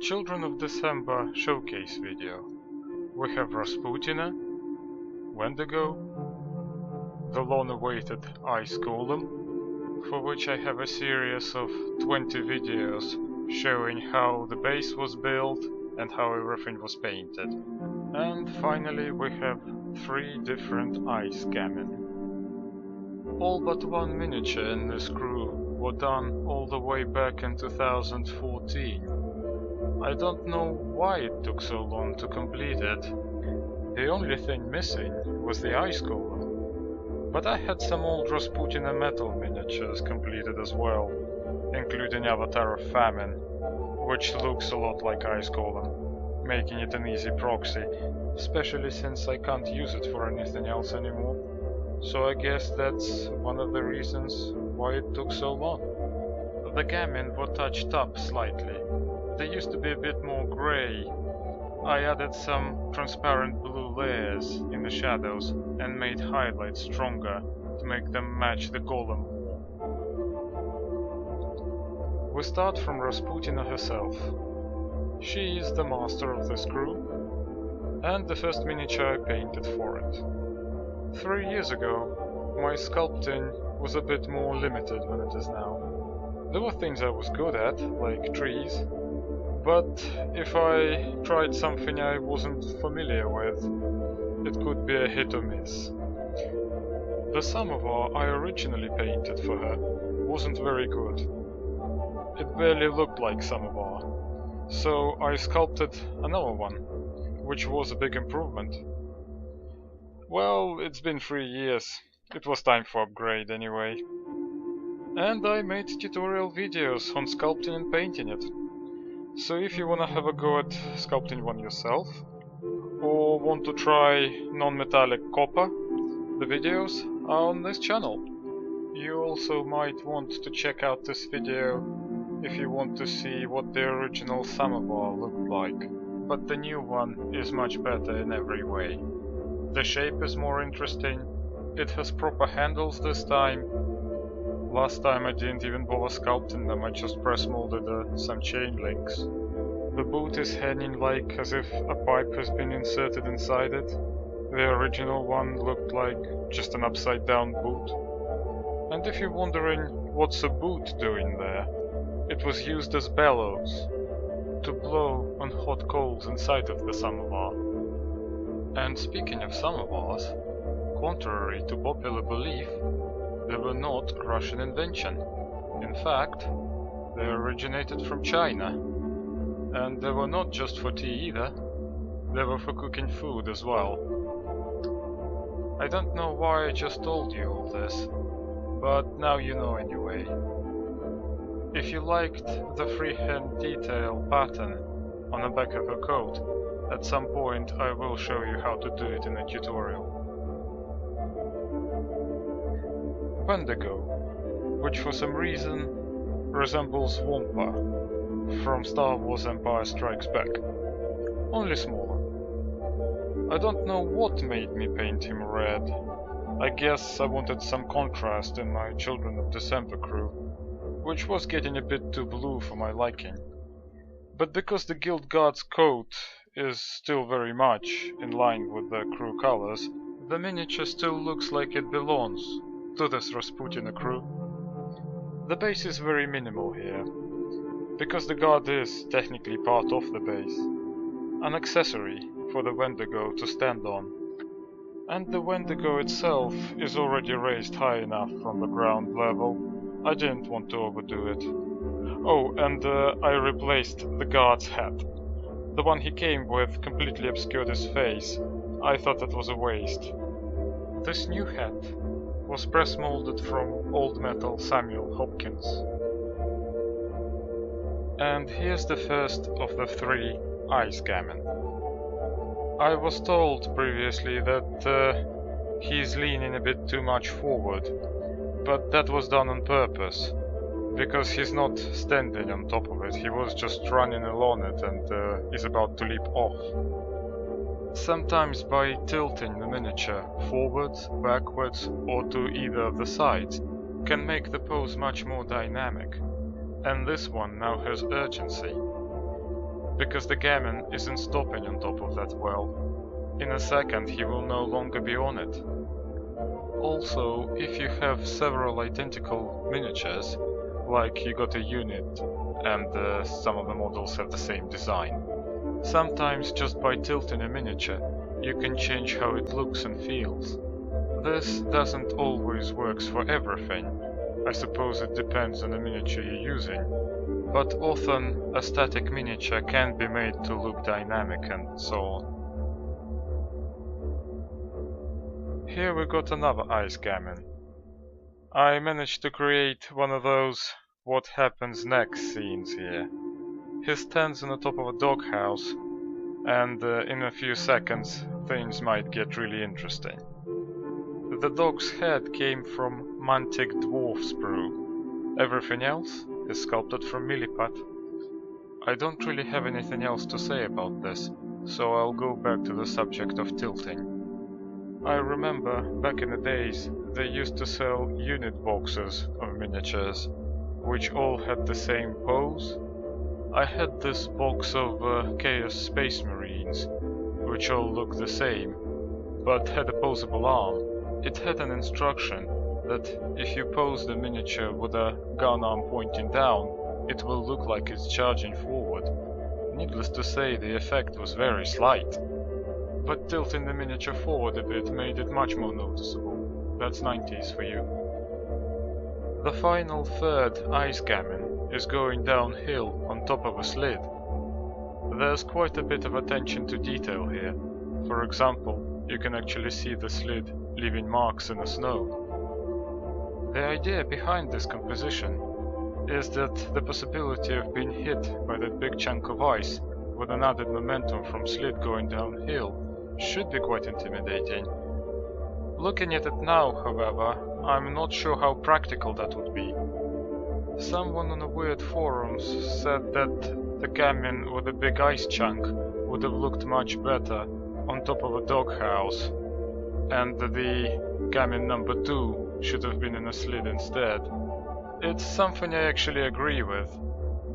Children of December showcase video. We have Rasputina, Wendigo, the long-awaited Ice Golem, for which I have a series of 20 videos showing how the base was built and how everything was painted. And finally we have 3 different ice gammon. All but one miniature in this crew were done all the way back in 2014. I don't know why it took so long to complete it. The only thing missing was the ice golem. But I had some old Rasputina metal miniatures completed as well, including Avatar of Famine, which looks a lot like Ice Golem, making it an easy proxy, especially since I can't use it for anything else anymore. So I guess that's one of the reasons why it took so long. The gammon were touched up slightly. They used to be a bit more grey. I added some transparent blue layers in the shadows and made highlights stronger to make them match the golem more. We start from Rasputina herself. She is the master of this crew, and the first miniature I painted for it. 3 years ago, my sculpting was a bit more limited than it is now. There were things I was good at, like trees, but if I tried something I wasn't familiar with, it could be a hit or miss. The samovar I originally painted for her wasn't very good. It barely looked like samovar, so I sculpted another one, which was a big improvement. Well, it's been 3 years, it was time for upgrade anyway. And I made tutorial videos on sculpting and painting it. So if you wanna have a go at sculpting one yourself, or want to try non-metallic copper, the videos are on this channel. You also might want to check out this video if you want to see what the original samovar looked like, but the new one is much better in every way. The shape is more interesting, it has proper handles this time. Last time I didn't even bother sculpting them, I just press molded some chain links. The boot is hanging like as if a pipe has been inserted inside it. The original one looked like just an upside down boot. And if you're wondering what's a boot doing there, it was used as bellows to blow on hot coals inside of the samovar. And speaking of samovars, contrary to popular belief, they were not a Russian invention. In fact, they originated from China. And they were not just for tea either, they were for cooking food as well. I don't know why I just told you all this, but now you know anyway. If you liked the freehand detail pattern on the back of a coat, at some point I will show you how to do it in a tutorial. Wendigo, which for some reason resembles Wampa from Star Wars Empire Strikes Back, only smaller. I don't know what made me paint him red. I guess I wanted some contrast in my Children of December crew, which was getting a bit too blue for my liking. But because the Guild Guard's coat is still very much in line with the crew colors, the miniature still looks like it belongs to this Rasputina crew. The base is very minimal here, because the guard is technically part of the base, an accessory for the Wendigo to stand on. And the Wendigo itself is already raised high enough from the ground level. I didn't want to overdo it. Oh, and I replaced the guard's hat. The one he came with completely obscured his face. I thought that was a waste. This new hat was press molded from old metal Samuel Hopkins. And here's the first of the 3 ice gammon. I was told previously that he's leaning a bit too much forward, but that was done on purpose, because he's not standing on top of it, he was just running along it and is about to leap off. Sometimes by tilting the miniature forwards, backwards or to either of the sides can make the pose much more dynamic, and this one now has urgency. because the Gammon isn't stopping on top of that well. In a second he will no longer be on it. Also, if you have several identical miniatures, like you got a unit and some of the models have the same design, sometimes just by tilting a miniature you can change how it looks and feels. This doesn't always work for everything. I suppose it depends on the miniature you're using, but often a static miniature can be made to look dynamic and so on. Here we got another ice gammon. I managed to create one of those what happens next scenes here. He stands on the top of a doghouse, and in a few seconds things might get really interesting. The dog's head came from Mantic dwarf sprue. Everything else is sculpted from Millipat. I don't really have anything else to say about this, so I'll go back to the subject of tilting. I remember back in the days they used to sell unit boxes of miniatures, which all had the same pose. I had this box of Chaos Space Marines, which all looked the same, but had a poseable arm. It had an instruction that if you pose the miniature with a gun arm pointing down, it will look like it's charging forward. Needless to say, the effect was very slight, but tilting the miniature forward a bit made it much more noticeable. That's 90s for you. The final third ice gammon is going downhill on top of a slid. There's quite a bit of attention to detail here. For example, you can actually see the slid leaving marks in the snow. The idea behind this composition is that the possibility of being hit by that big chunk of ice with an added momentum from slid going downhill should be quite intimidating. Looking at it now, however, I'm not sure how practical that would be. Someone on the weird forums said that the gammon with a big ice chunk would have looked much better on top of a doghouse, and the gammon number 2 should have been in a slid instead. It's something I actually agree with,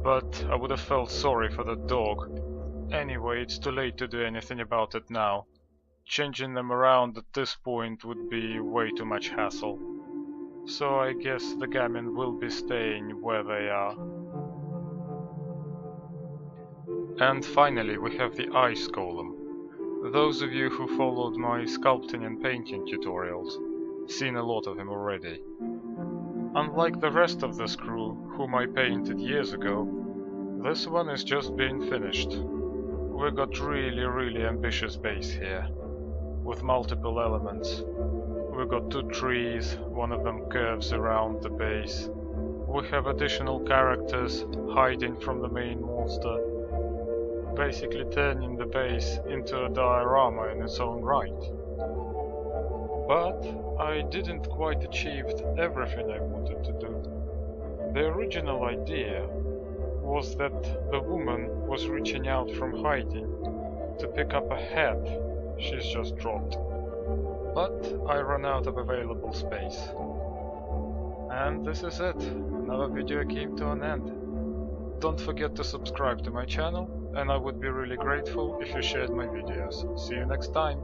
but I would have felt sorry for the dog. Anyway, it's too late to do anything about it now. Changing them around at this point would be way too much hassle. So I guess the gammon will be staying where they are. And finally we have the ice golem. Those of you who followed my sculpting and painting tutorials seen a lot of him already. Unlike the rest of this crew whom I painted years ago, this one is just being finished. We got really ambitious base here, with multiple elements. We got 2 trees, one of them curves around the base. We have additional characters hiding from the main monster, basically turning the base into a diorama in its own right. But I didn't quite achieve everything I wanted to do. The original idea was that the woman was reaching out from hiding to pick up a head she's just dropped. But I ran out of available space. And this is it. Another video came to an end. Don't forget to subscribe to my channel, and I would be really grateful if you shared my videos. See you next time.